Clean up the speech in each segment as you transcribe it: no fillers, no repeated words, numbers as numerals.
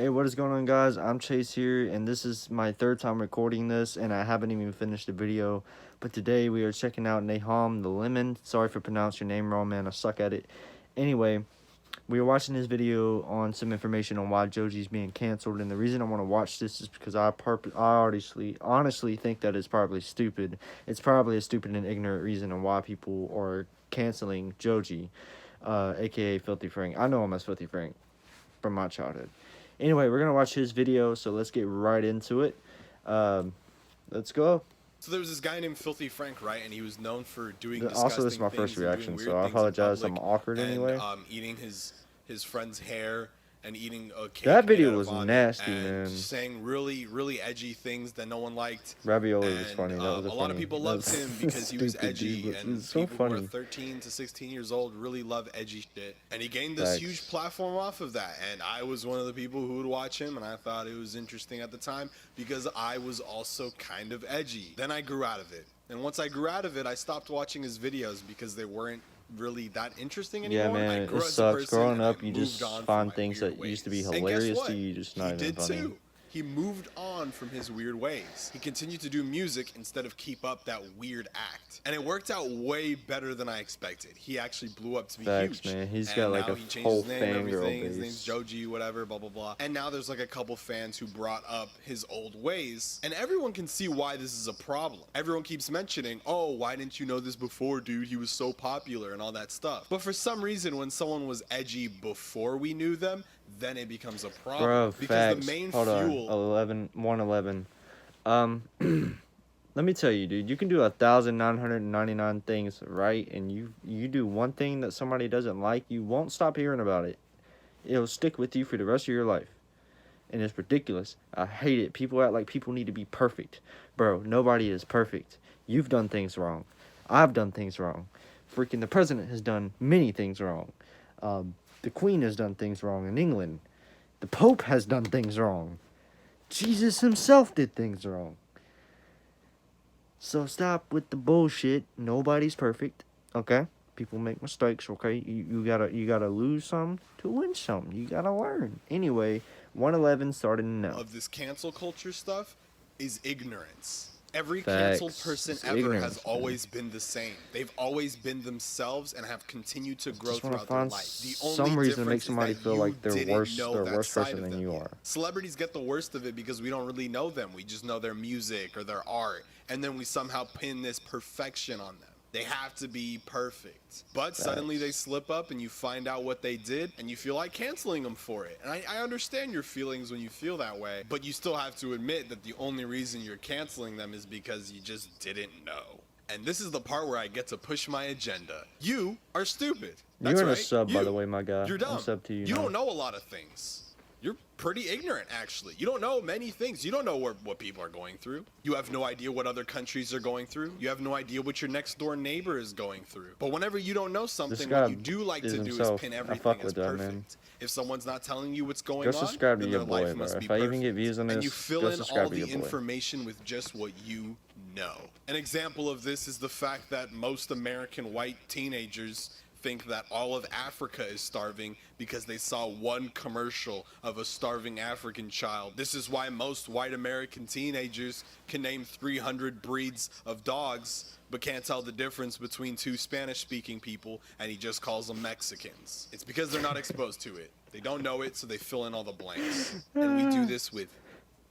Hey, what is going on, guys? I'm Chase here, and this is my third time recording this, and I haven't even finished the video. But today we are checking out Nahom the Lemon. Sorry for pronouncing your name wrong, man. I suck at it. Anyway, we were watching this video on some information on why Joji's being canceled, and the reason I want to watch this is because I honestly think that it's probably stupid. It's probably a stupid and ignorant reason on why people are canceling Joji, aka Filthy Frank. I know him as Filthy Frank from my childhood. Anyway, we're gonna watch his video, so let's get right into it. Let's go. So there was this guy named Filthy Frank, right? And he was known for doing Also, this is my first reaction, so I apologize. I'm awkward anyway. Eating his friend's hair and eating a cake. That video was nasty, and man. Saying really edgy things that no one liked. Ravioli was funny. That was a lot of people loved him because he was edgy, dude, and so people funny. who are 13 to 16 years old really love edgy shit. And he gained this huge platform off of that. And I was one of the people who would watch him, and I thought it was interesting at the time because I was also kind of edgy. Then I grew out of it. And once I grew out of it, I stopped watching his videos because they weren't really that interesting anymore. Yeah, man, it sucks. Growing up, you just find things that used to be hilarious to you, just not even funny. Too. He moved on from his weird ways. He continued to do music instead of keep up that weird act. And it worked out way better than I expected. He actually blew up to be huge. Man. He's got like a whole fangirl base. His name's Joji, whatever, blah, blah, blah. And now there's like a couple fans who brought up his old ways. And everyone can see why this is a problem. Everyone keeps mentioning, oh, why didn't you know this before, dude? He was so popular and all that stuff. But for some reason, when someone was edgy before we knew them, then it becomes a problem. Bro, because facts. the main Hold fuel. On. 111. Let me tell you, dude. You can do 1,999 things right, and you do one thing that somebody doesn't like, you won't stop hearing about it. It'll stick with you for the rest of your life. And it's ridiculous. I hate it. People act like people need to be perfect. Bro, nobody is perfect. You've done things wrong. I've done things wrong. Freaking the president has done many things wrong. The Queen has done things wrong in England. The Pope has done things wrong. Jesus himself did things wrong. So stop with the bullshit. Nobody's perfect. Okay? People make mistakes, okay? You gotta lose some to win some. You gotta learn. Anyway, 111 started now. Of this cancel culture stuff is ignorance. Every canceled person ever has always been the same. They've always been themselves and have continued to grow throughout their life. The only reason to make somebody feel like they're worse person than you are. Celebrities get the worst of it because we don't really know them. We just know their music or their art, and then we somehow pin this perfection on them. They have to be perfect. But suddenly they slip up and you find out what they did and you feel like canceling them for it. And I understand your feelings when you feel that way, but you still have to admit that the only reason you're canceling them is because you just didn't know. And this is the part where I get to push my agenda. You are stupid. That's You're in right. a sub, by the way, my guy. You're dumb. I'm sub to you. You don't know a lot of things. You're pretty ignorant, actually. You don't know many things. You don't know what people are going through. You have no idea what other countries are going through. You have no idea what your next door neighbor is going through. But whenever you don't know something, what you do like to do is pin everything as perfect. If someone's not telling you what's going on, subscribe to then your their boy, life must bro. be If I perfect. even get views on this, and you fill in all the your boy. information with just what you know. An example of this is the fact that most American white teenagers think that all of Africa is starving because they saw one commercial of a starving African child. This is why most white American teenagers can name 300 breeds of dogs but can't tell the difference between two Spanish-speaking people, and he just calls them Mexicans. It's because they're not exposed to it. They don't know it, so they fill in all the blanks. And we do this with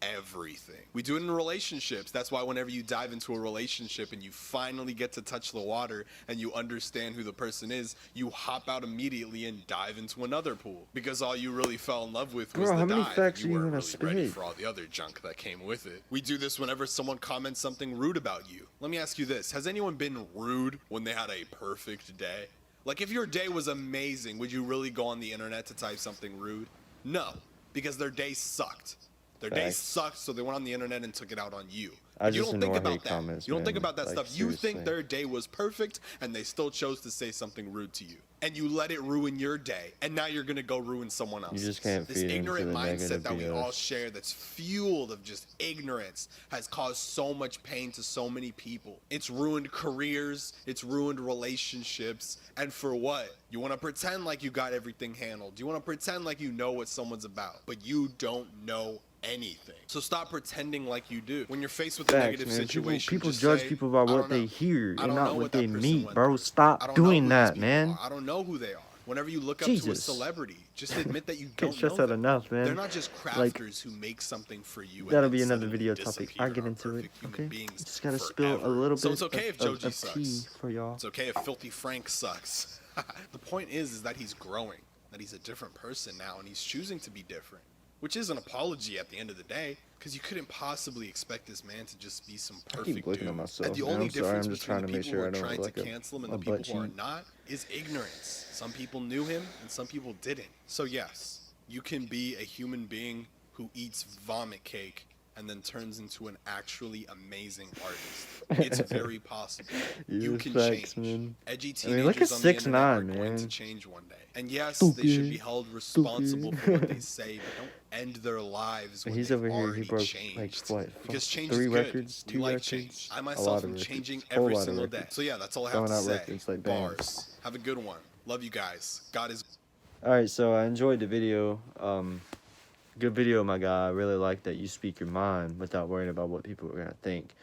everything. We do it in relationships. That's why whenever you dive into a relationship and you finally get to touch the water and you understand who the person is, you hop out immediately and dive into another pool because all you really fell in love with was the dive. You weren't really ready for all the other junk that came with it. We do this whenever someone comments something rude about you. Let me ask you this. Has anyone been rude when they had a perfect day? Like, if your day was amazing, would you really go on the internet to type something rude? No, because their day sucked. Their day Facts. sucked, so they went on the internet and took it out on you. I You just don't think ignore about hate that. comments, You don't think man. about that Like, stuff. You think seriously. their day was perfect, and they still chose to say something rude to you. And you let it ruin your day, and now you're gonna go ruin someone else's. You just can't This feed into ignorant the mindset negative that we all BS. share, that's fueled of just ignorance, has caused so much pain to so many people. It's ruined careers, it's ruined relationships, and for what? You want to pretend like you got everything handled. You want to pretend like you know what someone's about, but you don't know anything. So stop pretending like you do. When you're faced with a Facts, negative man. situation, People just judge say, people by "I what don't they know. hear I and don't not know what what they that person meet, went bro. through. I Stop don't know doing who that, these people man. are. I don't know who they are." Whenever you look up to a Jesus. celebrity, just admit that you Can't don't stress know that them. enough, man. They're not just Like, crafters who make something for you. And that'll then be another suddenly video topic. disappear I'll and get are into it. perfect human Okay, beings just gotta forever. spill a little So bit it's okay if of Joji tea sucks. for y'all. It's okay if Filthy Frank sucks. The point is that he's growing, that he's a different person now, and he's choosing to be different, which is an apology at the end of the day, because you couldn't possibly expect this man to just be some I perfect keep looking dude. at myself. And the man. only I'm sorry. difference I'm just between trying the to make people sure I who are don't trying look to cancel him and the a people butt who are cheek. not is ignorance. Some people knew him and some people didn't. So yes, you can be a human being who eats vomit cake and then turns into an actually amazing artist. It's very possible. You Yes, can facts, change. man. Edgy I mean, look teenagers at on the internet are 6ix9ine, going to man. change one day. And yes, they should be Stupid. held responsible for what they Stupid. say, but don't end their lives when He's they've over here. He already broke changed. like what? Because change 3 is good. records, We 2 like records. change. I A myself lot am of changing records. Whole every lot of single day. records. So yeah, that's all I have Throwing to out say. records like bands. Bars. Have a good one. Love you guys. God is. All right, so I enjoyed the video. Good video, my guy. I really like that you speak your mind without worrying about what people are gonna think.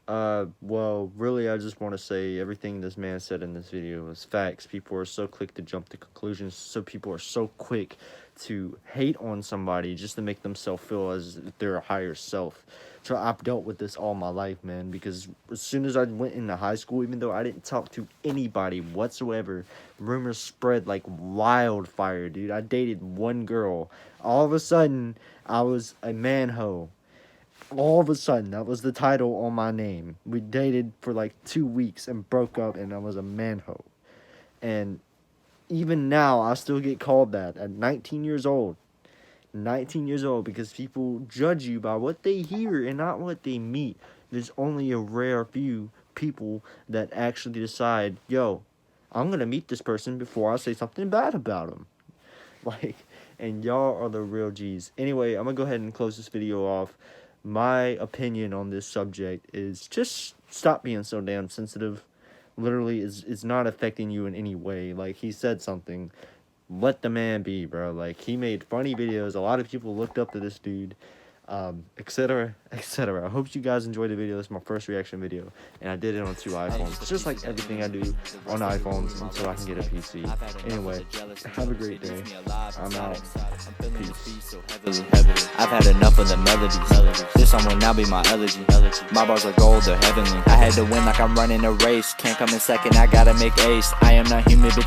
Well, really, I just want to say everything this man said in this video was facts. People are so quick to jump to conclusions. So people are so quick to hate on somebody just to make themselves feel as if they're a higher self. So I've dealt with this all my life, man, because as soon as I went into high school, even though I didn't talk to anybody whatsoever, rumors spread like wildfire, dude. I dated one girl. All of a sudden, I was a man-ho. All of a sudden, that was the title on my name. We dated for like 2 weeks and broke up, and I was a man-ho. And even now, I still get called that at 19 years old. 19 years old, because people judge you by what they hear and not what they meet. There's only a rare few people that actually decide, yo, I'm gonna meet this person before I say something bad about him. Like, and y'all are the real G's. Anyway, I'm gonna go ahead and close this video off. My opinion on this subject is just stop being so damn sensitive. Literally, it's not affecting you in any way. Like, he said something. Let the man be, bro. Like, he made funny videos. A lot of people looked up to this dude, etc., etc. I hope you guys enjoyed the video. This is my first reaction video, and I did it on 2 iPhones. It's just like everything I do on iPhones until I can get a PC. Anyway, have a great day. I'm out. Peace. I've had enough of the melodies. This song will now be my elegy. My bars are gold, they're heavenly. I had to win like I'm running a race. Can't come in second, I gotta make ace. I am not human, but